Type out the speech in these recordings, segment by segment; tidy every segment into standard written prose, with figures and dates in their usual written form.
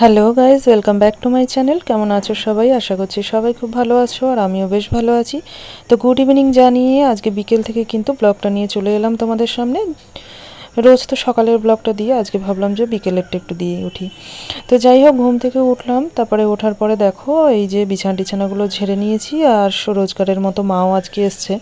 Hello guys, welcome back to my channel. কেমন আছো সবাই? আশা করছি সবাই খুব ভালো আছো, আর আমিও বেশ ভালো আছি। তো গুড ইভিনিং জানিয়ে আজকে বিকেল থেকে কিন্তু ব্লগটা নিয়ে চলে এলাম তোমাদের সামনে। রোজ তো সকালের ব্লগটা দিয়ে আজকে ভাবলাম যে বিকেলেরটা একটু দিয়ে উঠি। তো যাই হোক, ঘুম থেকে উঠলাম, তারপরে ওঠার পরে দেখো এই যে বিছানা টিছানাগুলো ঝেড়ে নিয়েছি। আর রোজগারের মতো মাও আজকে এসছে।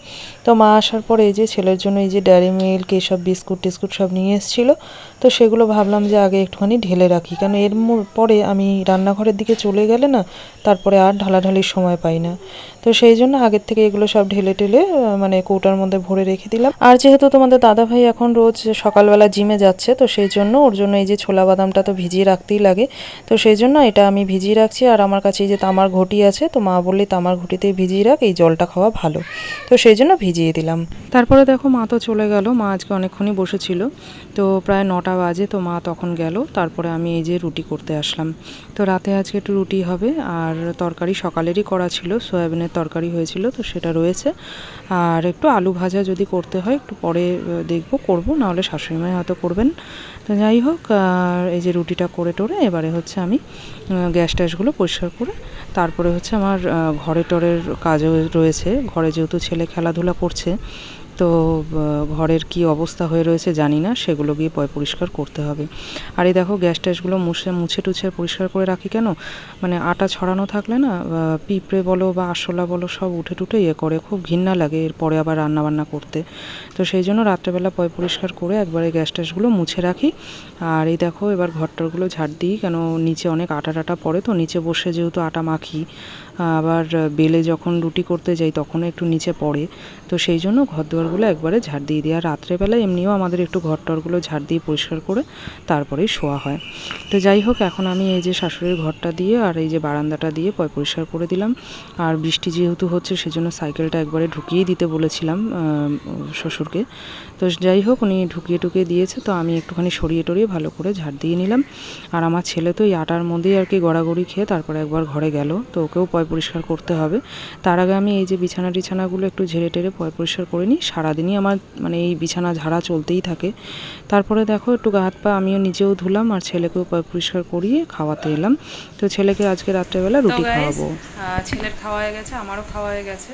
তো মা আসার পরে এই যে ছেলের জন্য এই যে ডেয়ারি মিল্ক এইসব বিস্কুট টিস্কুট সব নিয়ে এসেছিলো। তো সেগুলো ভাবলাম যে আগে একটুখানি ঢেলে রাখি, কেন এর পরে আমি রান্নাঘরের দিকে চলে গেলে না তারপরে আর ঢালাঢালির সময় পাই না। তো সেই জন্য আগের থেকে এগুলো সব ঢেলে টেলে মানে কৌটার মধ্যে ভরে রেখে দিলাম। আর যেহেতু তোমাদের দাদাভাই এখন রোজ সকালবেলা জিমে যাচ্ছে, তো সেই জন্য ওর জন্য এই যে ছোলা বাদামটা তো ভিজিয়ে রাখতেই লাগে। তো সেই জন্য এটা আমি ভিজিয়ে রাখছি। আর আমার কাছে এই যে তামার ঘটি আছে, তো মা বললি তামার ঘটিতেই ভিজিয়ে রাখ, এই জলটা খাওয়া ভালো। তো সেই জন্য ভিজিয়ে দিলাম। তারপরে দেখো মা তো চলে গেল। মা আজকে অনেকক্ষণই বসেছিল, তো প্রায় 9টা বাজে, তো মা তখন গেল। তারপরে আমি এই যে রুটি করতে আসলাম। তো রাতে আজকে একটু রুটি হবে, আর তরকারি সকালেরই করা ছিল, সয়াবিনের তরকারি হয়েছিল, তো সেটা রয়েছে। আর একটু আলু ভাজা যদি করতে হয় একটু পরে দেখবো, করবো, নাহলে শাশুড়িমাই হয়তো করবেন। তো যাই হোক, এই যে রুটিটা করে টোরে এবারে হচ্ছে আমি গ্যাস ট্যাসগুলো পরিষ্কার করে তারপরে হচ্ছে আমার ঘরে টরের কাজও রয়েছে। ঘরে যেহেতু ছেলে খেলাধুলা করছে, তো ঘরের কি অবস্থা হয়ে রয়েছে জানি না, সেগুলো গিয়ে পরিষ্কার করতে হবে। আর এই দেখো গ্যাস ট্যাসগুলো মুছে টুছে পরিষ্কার করে রাখি কেন, মানে আটা ছড়ানো থাকলে না পিঁপড়ে বলো বা আরশোলা বলো সব উঠে টুটে করে, খুব ঘৃণা লাগে এরপরে আবার রান্নাবান্না করতে। তো সেই জন্য রাত্রেবেলা পরিষ্কার করে একবারে গ্যাস ট্যাসগুলো মুছে রাখি। আর এই দেখো এবার ঘরটরগুলো ঝাড় দিই, কেন নিচে অনেক আটা টাটা পড়ে, তো নিচে বসে যেহেতু আটা মাখি, আবার বেলে যখন রুটি করতে যাই তখনও একটু নিচে পড়ে, তো সেই জন্য ঘর দুয়ারগুলো একবারে ঝাড় দিয়ে দিই। আর রাত্রেবেলা এমনিও আমাদের একটু ঘর টরগুলো ঝাড় দিয়ে পরিষ্কার করে তারপরেই শোয়া হয়। তো যাই হোক, এখন আমি এই যে শাশুড়ির ঘরটা দিয়ে আর এই যে বারান্দাটা দিয়ে পরিষ্কার করে দিলাম। আর বৃষ্টি যেহেতু হচ্ছে সেজন্য সাইকেলটা একবারে ঢুকিয়ে দিতে বলেছিলাম শ্বশুরকে। তো যাই হোক, উনি ঢুকিয়ে দিয়েছে, তো আমি একটুখানি সরিয়ে টরিয়ে ভালো করে ঝাড় দিয়ে নিলাম। আর আমার ছেলে তো এই আটার মধ্যেই আর কি গড়াগড়ি খেয়ে তারপরে একবার ঘরে গেল, তো ওকেও পরিষ্কার করতে হবে। তার আগে আমি এই যে বিছানা টিছানাগুলো একটু ঝেড়ে টেরে পরিষ্কার করে নিই। সারাদিনই আমার মানে এই বিছানা ঝাড়া চলতেই থাকে। তারপরে দেখো একটু গা হাত পা আমিও নিজেও ধুলাম, আর ছেলেকেও পরিষ্কার করিয়ে খাওয়াতে এলাম। তো ছেলেকে আজকে রাত্রেবেলা রুটি খাওয়াবো। ছেলের খাওয়া হয়ে গেছে, আমারও খাওয়া হয়ে গেছে।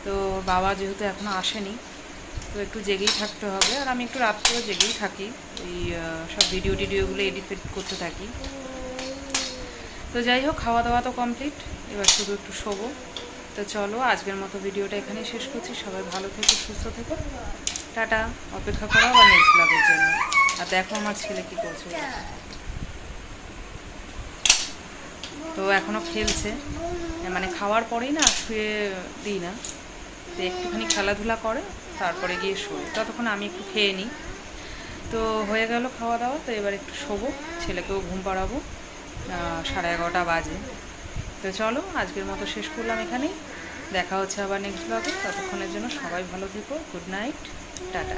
তো বাবা যেহেতু এখনও আসেনি, তো একটু জেগেই থাকতে হবে। আর আমি একটু রাত্রেও জেগেই থাকি, ওই সব ভিডিওগুলো এডিট করতে থাকি। তো যাই হোক, খাওয়া দাওয়া তো কমপ্লিট, এবার শুধু একটু শোবো। তো চলো আজকের মতো ভিডিওটা এখানেই শেষ করছি। সবাই ভালো থেকো, সুস্থ থেকো, টাটা। অপেক্ষা করা বা নেক্সট ব্লগের জন্য। আর দেখো আমার ছেলে কি করছে, তো এখনও খেলছে, মানে খাওয়ার পরেই না শুয়ে দিই না, তো একটুখানি খেলাধুলা করে তারপরে গিয়ে শোয়, ততক্ষণ আমি একটু খেয়ে নিই। তো হয়ে গেল খাওয়া দাওয়া, তো এবার একটু শোবো, ছেলেকেও ঘুম পাড়াবো, 11:30 বাজে। তো চলো আজকের মতো শেষ করলাম এখানেই। দেখা হচ্ছে আবার নেক্সট ব্লগে। ততক্ষণের জন্য সবাই ভালো থেকো, গুড নাইট, টাটা।